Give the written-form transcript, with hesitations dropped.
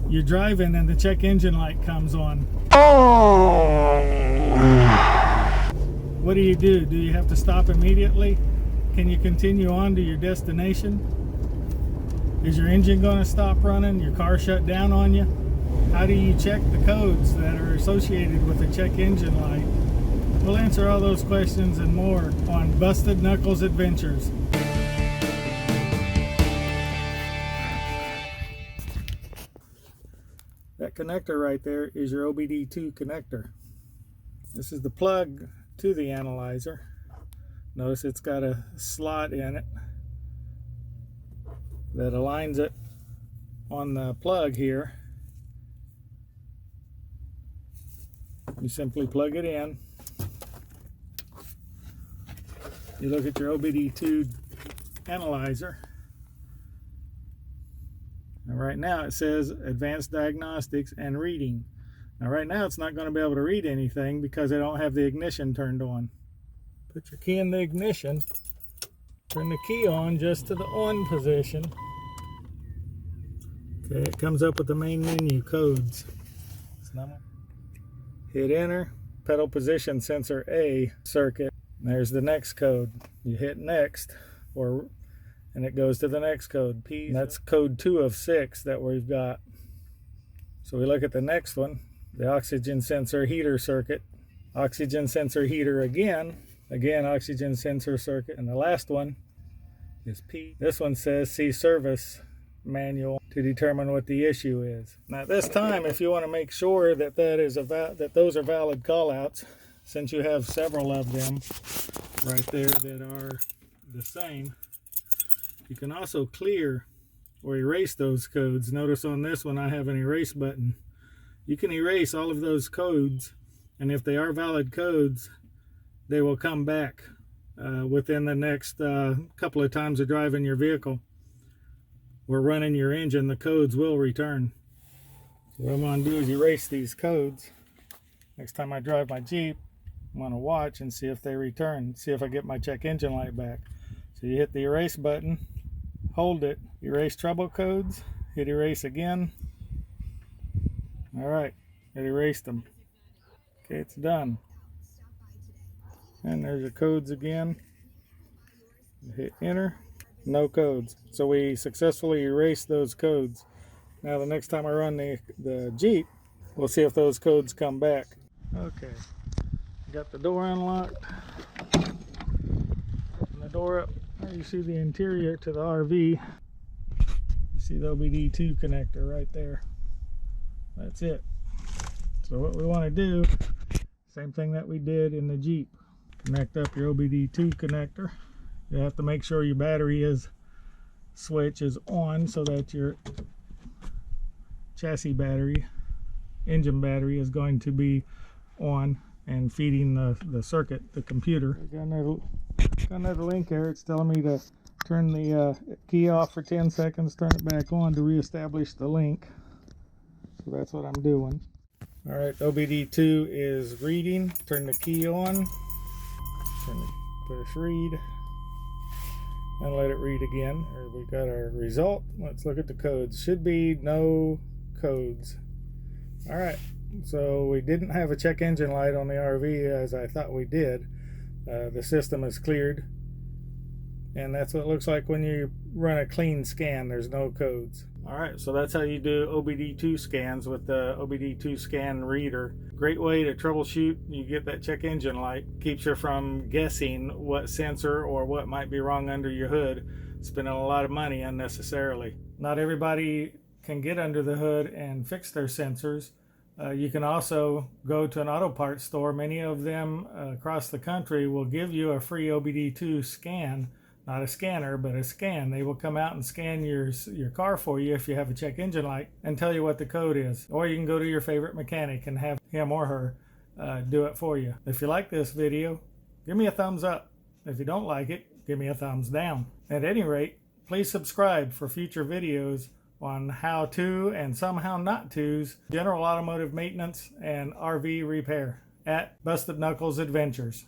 You're driving and the check engine light comes on. What do? Do you have to stop immediately? Can you continue on to your destination? Is your engine going to stop running? Your car shut down on you? How do you check the codes that are associated with the check engine light? We'll answer all those questions and more on Busted Knuckles Adventures. That connector right there is your OBD2 connector. This is the plug to the analyzer. Notice it's got a slot in it that aligns it on the plug here. You simply plug it in. You look at your OBD2 analyzer. And right now it says Advanced Diagnostics and Reading. Now right now it's not going to be able to read anything because I don't have the ignition turned on. Put your key in the ignition. Turn the key on just to the on position. Okay, it comes up with the main menu codes. Hit enter, pedal position sensor A circuit. There's the next code. You hit next, and it goes to the next code. P. That's code 2 of 6 that we've got. So we look at the next one, the oxygen sensor heater circuit. Oxygen sensor heater again oxygen sensor circuit, and the last one is P. This one says see service manual to determine what the issue is. Now this time, if you want to make sure that that those are valid callouts, since you have several of them right there that are the same, you can also clear or erase those codes. Notice on this one I have an erase button. You can erase all of those codes, and if they are valid codes, they will come back within the next couple of times of driving your vehicle. We're running your engine, the codes will return. So what I'm going to do is erase these codes. Next time I drive my Jeep, I'm going to watch and see if they return, see if I get my check engine light back. So you hit the erase button, hold it, erase trouble codes, hit erase again. All right, it erased them. Okay, it's done. And there's your codes again. Hit enter. No codes. So we successfully erased those codes. Now the next time I run the Jeep, we'll see if those codes come back. Okay, got the door unlocked. Open the door up. There you see the interior to the RV. You see the OBD2 connector right there. That's it. So what we want to do, same thing that we did in the Jeep. Connect up your OBD2 connector. You have to make sure your battery switch is on so that your chassis battery, engine battery, is going to be on and feeding the circuit, the computer. I got another link here. It's telling me to turn the key off for 10 seconds, turn it back on to reestablish the link. So that's what I'm doing. All right, OBD2 is reading. Turn the key on. Push read. And let it read again. We got our result. Let's look at the codes. Should be no codes. All right, so we didn't have a check engine light on the RV as I thought we did. The system is cleared, and that's what it looks like when you run a clean scan. There's no codes. All right, so that's how you do OBD2 scans with the OBD2 scan reader. Great way to troubleshoot. You get that check engine light. Keeps you from guessing what sensor or what might be wrong under your hood, spending a lot of money unnecessarily. Not everybody can get under the hood and fix their sensors. You can also go to an auto parts store. Many of them across the country will give you a free OBD2 scan. Not a scanner, but a scan. They will come out and scan your car for you if you have a check engine light and tell you what the code is. Or you can go to your favorite mechanic and have him or her do it for you. If you like this video, give me a thumbs up. If you don't like it, give me a thumbs down. At any rate, please subscribe for future videos on how to and some how not to's general automotive maintenance and RV repair at Busted Knuckles Adventures.